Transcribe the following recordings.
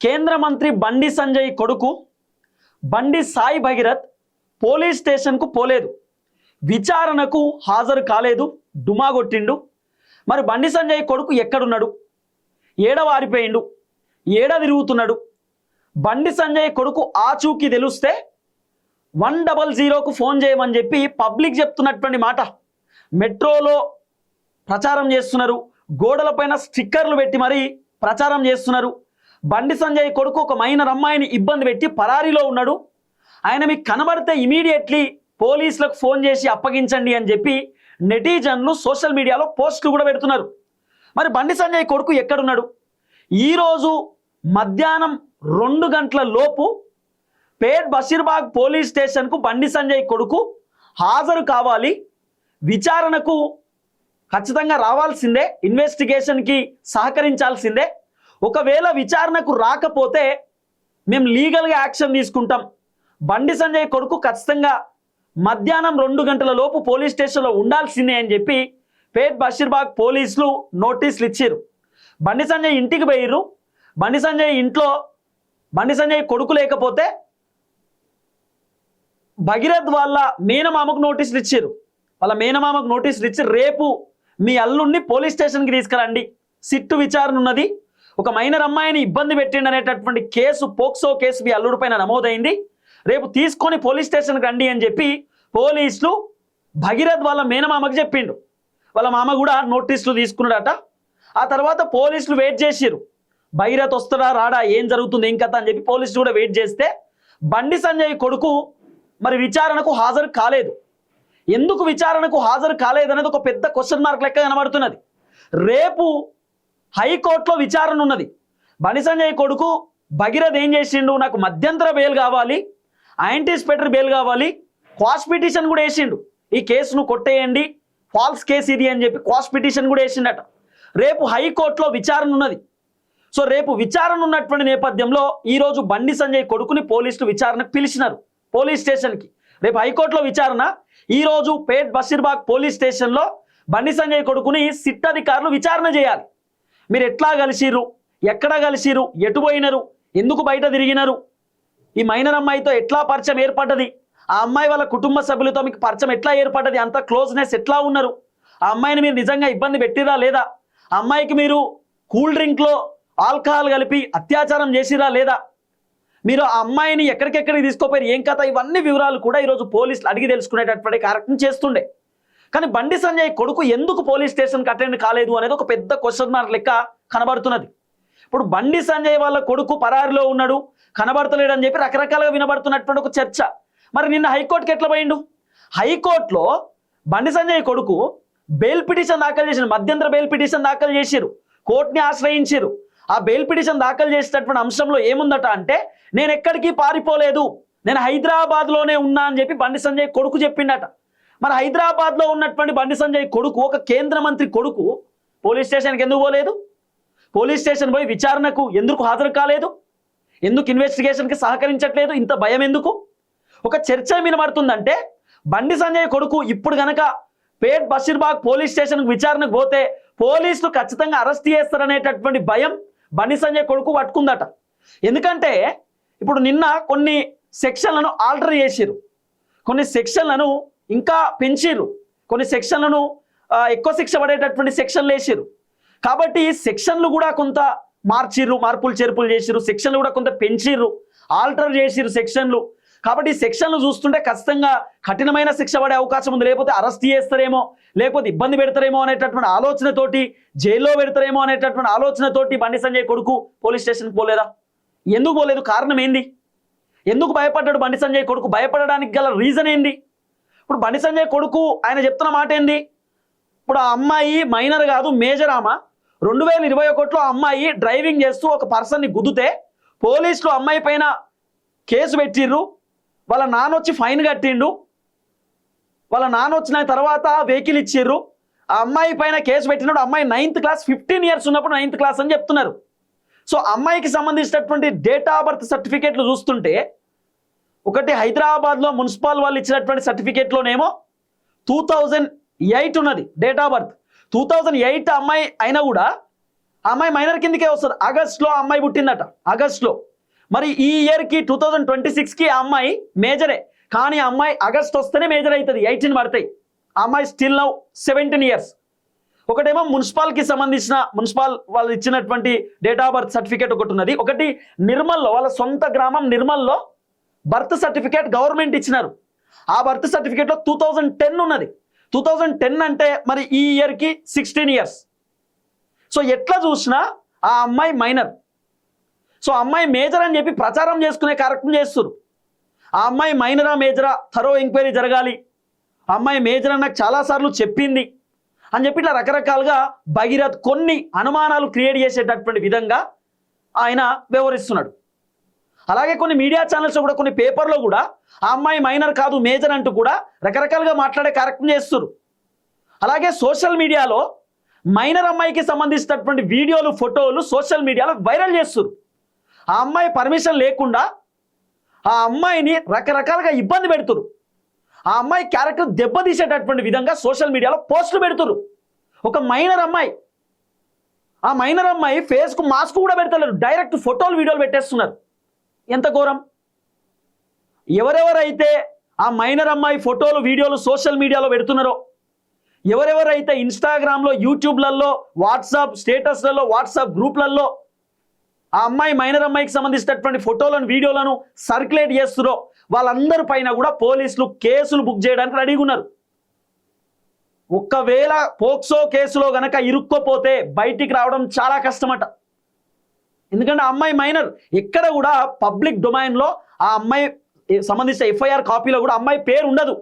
కేంద్ర మంత్రి బండి సంజయ్ కొడుకు బండి సాయి భగీరథ్ పోలీస్ స్టేషన్కు పోలేదు, విచారణకు హాజరు కాలేదు, డుమా కొట్టిండు. మరి బండి సంజయ్ కొడుకు ఎక్కడున్నాడు? ఏడ వారిపోయిండు? ఏడ తిరుగుతున్నాడు? బండి సంజయ్ కొడుకు ఆచూకీ తెలిస్తే 100కు ఫోన్ చేయమని చెప్పి పబ్లిక్ చెప్తున్నటువంటి మాట. మెట్రోలో ప్రచారం చేస్తున్నారు, గోడలపైన స్టిక్కర్లు పెట్టి మరీ ప్రచారం చేస్తున్నారు. బండి సంజయ్ కొడుకు ఒక మైనర్ అమ్మాయిని ఇబ్బంది పెట్టి పరారీలో ఉన్నాడు, ఆయన మీకు కనబడితే ఇమీడియట్లీ పోలీసులకు ఫోన్ చేసి అప్పగించండి అని చెప్పి నెటిజన్లు సోషల్ మీడియాలో పోస్టులు కూడా పెడుతున్నారు. మరి బండి సంజయ్ కొడుకు ఎక్కడున్నాడు? ఈరోజు మధ్యాహ్నం 2 గంటల లోపు పేట్ బషీర్బాగ్ పోలీస్ స్టేషన్కు బండి సంజయ్ కొడుకు హాజరు కావాలి, విచారణకు ఖచ్చితంగా రావాల్సిందే, ఇన్వెస్టిగేషన్కి సహకరించాల్సిందే. ఒకవేళ విచారణకు రాకపోతే మేము లీగల్గా యాక్షన్ తీసుకుంటాం. బండి సంజయ్ కొడుకు ఖచ్చితంగా మధ్యాహ్నం 2 గంటల లోపు పోలీస్ స్టేషన్లో ఉండాల్సిందే అని చెప్పి పేట్ బషీర్బాగ్ పోలీసులు నోటీసులు ఇచ్చారు. బండి సంజయ్ ఇంటికి పోయిర్రు. బండి సంజయ్ ఇంట్లో బండి సంజయ్ కొడుకు లేకపోతే భగీరథ్ వాళ్ళ మేనమామకు నోటీసులు ఇచ్చారు. వాళ్ళ మేనమామకు నోటీసులు ఇచ్చి రేపు మీ అల్లుడిని పోలీస్ స్టేషన్కి తీసుకురండి, సిట్టు విచారణ ఉన్నది, ఒక మైనర్ అమ్మాయిని ఇబ్బంది పెట్టిండి అనేటటువంటి కేసు, పోక్సో కేసు మీ అల్లుడి పైన నమోదైంది, రేపు తీసుకొని పోలీస్ స్టేషన్కి రండి అని చెప్పి పోలీసులు భగీరథ్ వాళ్ళ మేనమామకు చెప్పిండు. వాళ్ళ మామ కూడా నోటీసులు తీసుకున్నాడట. ఆ తర్వాత పోలీసులు వెయిట్ చేసిరు, భగీరథ్ వస్తాడా రాడా, ఏం జరుగుతుంది ఏం కథ అని చెప్పి పోలీసులు కూడా వెయిట్ చేస్తే బండి సంజయ్ కొడుకు మరి విచారణకు హాజరు కాలేదు. ఎందుకు విచారణకు హాజరు కాలేదు అనేది ఒక పెద్ద క్వశ్చన్ మార్క్ లెక్క కనబడుతున్నది. రేపు హైకోర్టులో విచారణ ఉన్నది. బండి సంజయ్ కొడుకు భగీరథ్ ఏం చేసిండు, నాకు మధ్యంతర బెయిల్ కావాలి, యాంటిసిపేటరీ బెయిల్ కావాలి, క్వాష్ పిటిషన్ కూడా వేసిండు, ఈ కేసును కొట్టేయండి, ఫాల్స్ కేసు ఇది అని చెప్పి క్వాష్ పిటిషన్ కూడా వేసిండట. రేపు హైకోర్టులో విచారణ ఉన్నది. సో రేపు విచారణ ఉన్నటువంటి నేపథ్యంలో ఈరోజు బండి సంజయ్ కొడుకుని పోలీసులు విచారణకు పిలిచినారు పోలీస్ స్టేషన్కి. రేపు హైకోర్టులో విచారణ. ఈరోజు పేట్ బషీర్బాగ్ పోలీస్ స్టేషన్లో బండి సంజయ్ కొడుకుని సిట్ అధికారులు విచారణ చేయాలి. మీరు ఎట్లా కలిసిరు, ఎక్కడ కలిసిరు, ఎటు పోయినరు, ఎందుకు బయట తిరిగినారు, ఈ మైనర్ అమ్మాయితో ఎట్లా పరిచయం ఏర్పడ్డది, ఆ అమ్మాయి వాళ్ళ కుటుంబ సభ్యులతో మీకు పరిచయం ఎట్లా ఏర్పడ్డది, అంత క్లోజ్నెస్ ఎట్లా ఉన్నారు, ఆ అమ్మాయిని మీరు నిజంగా ఇబ్బంది పెట్టిరా లేదా, ఆ అమ్మాయికి మీరు కూల్ డ్రింక్లో ఆల్కహాల్ కలిపి అత్యాచారం చేసిరా లేదా, మీరు ఆ అమ్మాయిని ఎక్కడికెక్కడికి తీసుకోపోయారు, ఏం కథ, ఇవన్నీ వివరాలు కూడా ఈరోజు పోలీసులు అడిగి తెలుసుకునేటటువంటి కార్యక్రమం చేస్తుండే. కానీ బండి సంజయ్ కొడుకు ఎందుకు పోలీస్ స్టేషన్కి అటెండ్ కాలేదు అనేది ఒక పెద్ద క్వశ్చన్ మార్క్ లెక్క కనబడుతున్నది. ఇప్పుడు బండి సంజయ్ వాళ్ళ కొడుకు పరారిలో ఉన్నాడు, కనబడతలేడు అని చెప్పి రకరకాలుగా వినబడుతున్నటువంటి ఒక చర్చ. మరి నిన్న హైకోర్టుకి ఎట్లా పోయిండు? హైకోర్టులో బండి సంజయ్ కొడుకు బెయిల్ పిటిషన్ దాఖలు చేసిన, మధ్యంతర బెయిల్ పిటిషన్ దాఖలు చేసిరు, కోర్టుని ఆశ్రయించారు. ఆ బెయిల్ పిటిషన్ దాఖలు చేసేటటువంటి అంశంలో ఏముందట అంటే, నేను ఎక్కడికి పారిపోలేదు, నేను హైదరాబాద్లోనే ఉన్నా అని చెప్పి బండి సంజయ్ కొడుకు చెప్పిండట. మరి హైదరాబాద్లో ఉన్నటువంటి బండి సంజయ్ కొడుకు, ఒక కేంద్ర మంత్రి కొడుకు పోలీస్ స్టేషన్కి ఎందుకు పోలేదు? పోలీస్ స్టేషన్ పోయి విచారణకు ఎందుకు హాజరు కాలేదు? ఎందుకు ఇన్వెస్టిగేషన్కి సహకరించట్లేదు? ఇంత భయం ఎందుకు? ఒక చర్చ వినబడుతుందంటే బండి సంజయ్ కొడుకు ఇప్పుడు గనక పేట్ బషీర్బాగ్ పోలీస్ స్టేషన్కి విచారణకు పోతే పోలీసులు ఖచ్చితంగా అరెస్ట్ చేస్తారనేటటువంటి భయం బండి సంజయ్ కొడుకు పట్టుకుందట. ఎందుకంటే ఇప్పుడు నిన్న కొన్ని సెక్షన్లను ఆల్టర్ చేసిరు, కొన్ని సెక్షన్లను ఇంకా పెంచిర్రు, కొన్ని సెక్షన్లను ఎక్కువ శిక్ష పడేటటువంటి సెక్షన్లు వేసిరు. కాబట్టి సెక్షన్లు కూడా కొంత మార్చిర్రు, మార్పులు చేర్పులు చేసిరు, సెక్షన్లు కూడా కొంత పెంచిర్రు, ఆల్టర్ చేసిరు సెక్షన్లు. కాబట్టి ఈ సెక్షన్లు చూస్తుంటే ఖచ్చితంగా కఠినమైన శిక్ష పడే అవకాశం ఉంది, లేకపోతే అరెస్ట్ చేస్తారేమో, లేకపోతే ఇబ్బంది పెడతారేమో అనేటటువంటి ఆలోచనతోటి, జైల్లో పెడతారేమో అనేటటువంటి ఆలోచనతోటి బండి సంజయ్ కొడుకు పోలీస్ స్టేషన్కి పోలేదా? ఎందుకు పోలేదు? కారణం ఏంది? ఎందుకు భయపడ్డాడు బండి సంజయ్ కొడుకు? భయపడడానికి గల రీజన్ ఏంది? ఇప్పుడు బండి సంజయ్ కొడుకు ఆయన చెప్తున్న మాట ఏంది? ఇప్పుడు ఆ అమ్మాయి మైనర్ కాదు, మేజర్ ఆమె. 2021లో ఆ అమ్మాయి డ్రైవింగ్ చేస్తూ ఒక పర్సన్ని గుద్దితే పోలీసులు అమ్మాయి పైన కేసు పెట్టిర్రు, వాళ్ళ నాన్న వచ్చి ఫైన్ కట్టిండు, వాళ్ళ నాన్న వచ్చిన తర్వాత వెహికల్ ఇచ్చిర్రు, ఆ అమ్మాయి పైన కేసు పెట్టినప్పుడు అమ్మాయి 9th క్లాస్, 15 years ఉన్నప్పుడు 9th క్లాస్ అని చెప్తున్నారు. సో అమ్మాయికి సంబంధించినటువంటి డేట్ ఆఫ్ బర్త్ సర్టిఫికేట్లు చూస్తుంటే, ఒకటి హైదరాబాద్లో మున్సిపల్ వాళ్ళు ఇచ్చినటువంటి సర్టిఫికేట్లోనేమో 2008 ఉన్నది డేట్ ఆఫ్ బర్త్. 2008 అమ్మాయి అయినా కూడా ఆ అమ్మాయి మైనర్ కిందకే వస్తుంది. ఆగస్ట్లో ఆ అమ్మాయి పుట్టిందట, ఆగస్ట్లో. మరి ఈ ఇయర్కి 2026కి ఆ అమ్మాయి మేజరే, కానీ ఆ అమ్మాయి ఆగస్ట్ వస్తేనే మేజర్ అవుతుంది, 18 పడతాయి. ఆ అమ్మాయి స్టిల్ నౌ 17 ఇయర్స్. ఒకటేమో మున్సిపాల్కి సంబంధించిన మున్సిపల్ వాళ్ళు ఇచ్చినటువంటి డేట్ ఆఫ్ బర్త్ సర్టిఫికేట్ ఒకటి ఉన్నది. ఒకటి నిర్మల్లో, వాళ్ళ సొంత గ్రామం నిర్మల్లో బర్త్ సర్టిఫికేట్ గవర్నమెంట్ ఇచ్చినారు. ఆ బర్త్ సర్టిఫికేట్లో 2010 ఉన్నది. 2010 అంటే మరి ఈ ఇయర్కి 16 ఇయర్స్. సో ఎట్లా చూసినా ఆ అమ్మాయి మైనర్. సో అమ్మాయి మేజర్ అని చెప్పి ప్రచారం చేసుకునే కార్యక్రమం చేస్తారు. ఆ అమ్మాయి మైనరా మేజరా థరో ఎంక్వైరీ జరగాలి, ఆ అమ్మాయి మేజర్ అని నాకు చాలాసార్లు చెప్పింది అని చెప్పి ఇట్లా రకరకాలుగా భగీరథ్ కొన్ని అనుమానాలు క్రియేట్ చేసేటటువంటి విధంగా ఆయన వ్యవహరిస్తున్నాడు. అలాగే కొన్ని మీడియా ఛానల్స్లో కూడా, కొన్ని పేపర్లో కూడా ఆ అమ్మాయి మైనర్ కాదు మేజర్ అంటూ కూడా రకరకాలుగా మాట్లాడే కార్యక్రమం చేస్తారు. అలాగే సోషల్ మీడియాలో మైనర్ అమ్మాయికి సంబంధించినటువంటి వీడియోలు, ఫోటోలు సోషల్ మీడియాలో వైరల్ చేస్తారు. ఆ అమ్మాయి పర్మిషన్ లేకుండా ఆ అమ్మాయిని రకరకాలుగా ఇబ్బంది పెడుతురు. ఆ అమ్మాయి క్యారెక్టర్ దెబ్బతీసేటటువంటి విధంగా సోషల్ మీడియాలో పోస్టులు పెడుతురు. ఒక మైనర్ అమ్మాయి, ఆ మైనర్ అమ్మాయి ఫేస్కు మాస్క్ కూడా పెడతలేరు, డైరెక్ట్ ఫోటోలు వీడియోలు పెట్టేస్తున్నారు. ఎంత ఘోరం! ఎవరెవరైతే ఆ మైనర్ అమ్మాయి ఫోటోలు వీడియోలు సోషల్ మీడియాలో పెడుతున్నారో, ఎవరెవరైతే ఇన్స్టాగ్రామ్లో, యూట్యూబ్లలో, వాట్సాప్ స్టేటస్లలో, వాట్సాప్ గ్రూప్లలో ఆ అమ్మాయి మైనర్ అమ్మాయికి సంబంధించినటువంటి ఫోటోలను వీడియోలను సర్క్యులేట్ చేస్తురో వాళ్ళందరి పైన కూడా పోలీసులు కేసులు బుక్ చేయడానికి రెడీగా ఉన్నారు. ఒకవేళ పోక్సో కేసులో గనక ఇరుక్కోపోతే బయటికి రావడం చాలా కష్టమట. ఎందుకంటే ఆ అమ్మాయి మైనర్. ఎక్కడ కూడా పబ్లిక్ డొమైన్లో ఆ అమ్మాయి సంబంధించిన ఎఫ్ఐఆర్ కాపీలో కూడా అమ్మాయి పేరు ఉండదు,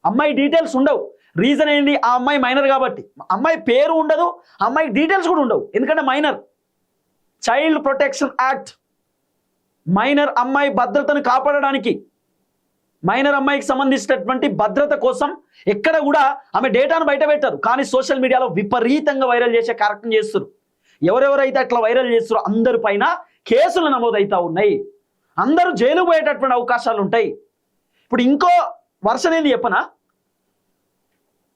అమ్మాయి డీటెయిల్స్ ఉండవు. రీజన్ ఏంటి? ఆ అమ్మాయి మైనర్ కాబట్టి. అమ్మాయి పేరు ఉండదు, అమ్మాయి డీటెయిల్స్ కూడా ఉండవు, ఎందుకంటే minor. Child protection act minor అమ్మాయి భద్రతను కాపాడడానికి, మైనర్ అమ్మాయికి సంబంధించినటువంటి భద్రత కోసం ఎక్కడ కూడా ఆమె డేటాను బయట పెట్టారు. కానీ సోషల్ మీడియాలో విపరీతంగా వైరల్ చేసే కార్యక్రమం చేస్తారు. ఎవరెవరైతే అట్లా వైరల్ చేస్తారో అందరి పైన కేసులు నమోదవుతా ఉన్నాయి. అందరూ జైలు పోయేటటువంటి అవకాశాలు ఉంటాయి. ఇప్పుడు ఇంకో వర్షన్ ఏంది చెప్పనా?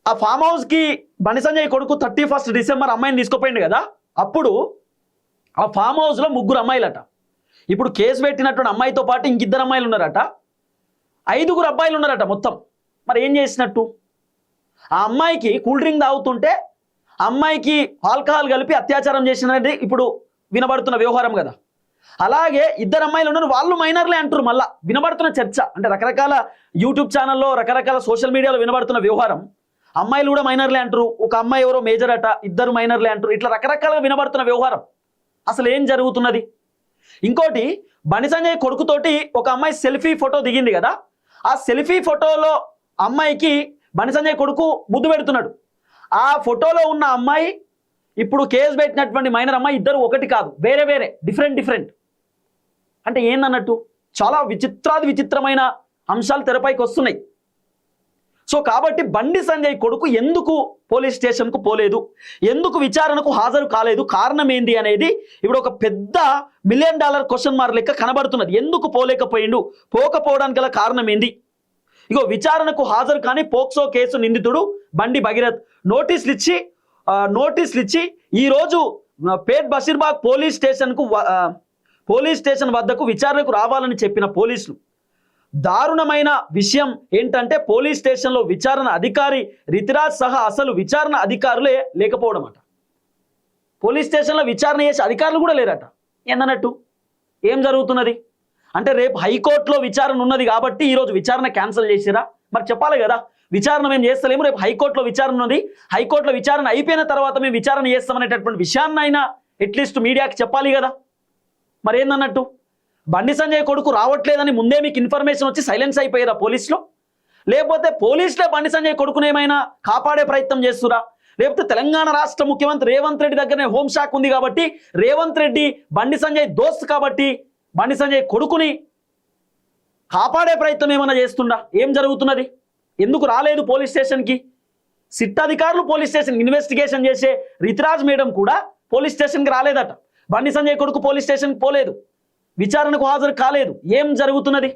ఆ ఫామ్ హౌస్కి బండి సంజయ్ కొడుకు 31 డిసెంబర్ అమ్మాయిని తీసుకుపోయింది కదా, అప్పుడు ఆ ఫామ్ హౌస్లో 3 అమ్మాయిలట. ఇప్పుడు కేసు పెట్టినటువంటి అమ్మాయితో పాటు ఇంకిద్దరు అమ్మాయిలు ఉన్నారట, 5 అబ్బాయిలు ఉన్నారట మొత్తం. మరి ఏం చేసినట్టు? ఆ అమ్మాయికి కూల్ డ్రింక్ తాగుతుంటే అమ్మాయికి ఆల్కహాల్ కలిపి అత్యాచారం చేసినది ఇప్పుడు వినబడుతున్న వ్యవహారం కదా. అలాగే 2 అమ్మాయిలు ఉన్నారు, వాళ్ళు మైనర్లే అంటారు. మళ్ళీ వినబడుతున్న చర్చ అంటే రకరకాల యూట్యూబ్ ఛానల్లో, రకరకాల సోషల్ మీడియాలో వినబడుతున్న వ్యవహారం. అమ్మాయిలు కూడా మైనర్లే అంటారు, ఒక అమ్మాయి ఎవరో మేజర్ అట, 2 మైనర్లే అంటారు. ఇట్లా రకరకాలుగా వినబడుతున్న వ్యవహారం. అసలు ఏం జరుగుతున్నది? ఇంకోటి, బండి సంజయ్ కొడుకుతోటి ఒక అమ్మాయి సెల్ఫీ ఫోటో దిగింది కదా, ఆ సెల్ఫీ ఫోటోలో అమ్మాయికి బండి సంజయ్ కొడుకు ముద్దు పెడుతున్నాడు. ఆ ఫోటోలో ఉన్న అమ్మాయి ఇప్పుడు కేసు పెట్టినటువంటి మైనర్ అమ్మాయి, ఇద్దరు ఒకటి కాదు, వేరే వేరే, డిఫరెంట్. అంటే ఏందన్నట్టు? చాలా విచిత్రమైన అంశాలు తెరపైకి వస్తున్నాయి. సో కాబట్టి బండి సంజయ్ కొడుకు ఎందుకు పోలీస్ స్టేషన్కు పోలేదు, ఎందుకు విచారణకు హాజరు కాలేదు, కారణం ఏంది అనేది ఇప్పుడు ఒక పెద్ద $1 మిలియన్ క్వశ్చన్ మార్క్ లెక్క కనబడుతున్నది. ఎందుకు పోలేకపోయిండు, పోకపోవడానికి గల కారణం ఏంది? ఇగో విచారణకు హాజరు కానీ పోక్సో కేసు నిందితుడు బండి భగీరథ్ నోటీసులు ఇచ్చి ఈరోజు పేట్ బషీర్బాగ్ పోలీస్ స్టేషన్ వద్దకు విచారణకు రావాలని చెప్పిన పోలీసులు, దారుణమైన విషయం ఏంటంటే పోలీస్ స్టేషన్లో విచారణ అధికారి రితిరాజ్ సహా అసలు విచారణ అధికారులే లేకపోవడం అట. పోలీస్ స్టేషన్లో విచారణ చేసే అధికారులు కూడా లేరట. ఏందన్నట్టు? ఏం జరుగుతున్నది అంటే రేపు హైకోర్టులో విచారణ ఉన్నది కాబట్టి ఈరోజు విచారణ క్యాన్సిల్ చేసిరా? మరి చెప్పాలి కదా, విచారణ మేము చేస్తలేము, రేపు హైకోర్టులో విచారణ ఉన్నది, హైకోర్టులో విచారణ అయిపోయిన తర్వాత మేము విచారణ చేస్తామనేటటువంటి విషయాన్ని అయినా అట్లీస్ట్ మీడియాకి చెప్పాలి కదా. మరి ఏందన్నట్టు? బండి సంజయ్ కొడుకు రావట్లేదని ముందే మీకు ఇన్ఫర్మేషన్ వచ్చి సైలెన్స్ అయిపోయారా పోలీసులు? లేకపోతే పోలీసులే బండి సంజయ్ కొడుకుని ఏమైనా కాపాడే ప్రయత్నం చేస్తురా? లేకపోతే తెలంగాణ రాష్ట్ర ముఖ్యమంత్రి రేవంత్ రెడ్డి దగ్గరనే హోంశాఖ ఉంది కాబట్టి రేవంత్ రెడ్డి బండి సంజయ్ దోస్త్ కాబట్టి బండి సంజయ్ కొడుకుని కాపాడే ప్రయత్నం ఏమైనా చేస్తుండా? ఏం జరుగుతున్నది? ఎందుకు రాలేదు పోలీస్ స్టేషన్కి? సిట్ అధికారులు పోలీస్ స్టేషన్ ఇన్వెస్టిగేషన్ చేసే రితిరాజ్ మేడం కూడా పోలీస్ స్టేషన్కి రాలేదట. బండి సంజయ్ కొడుకు పోలీస్ స్టేషన్కి పోలేదు, విచారణకు హాజరు కాలేదు. ఏం జరుగుతున్నది?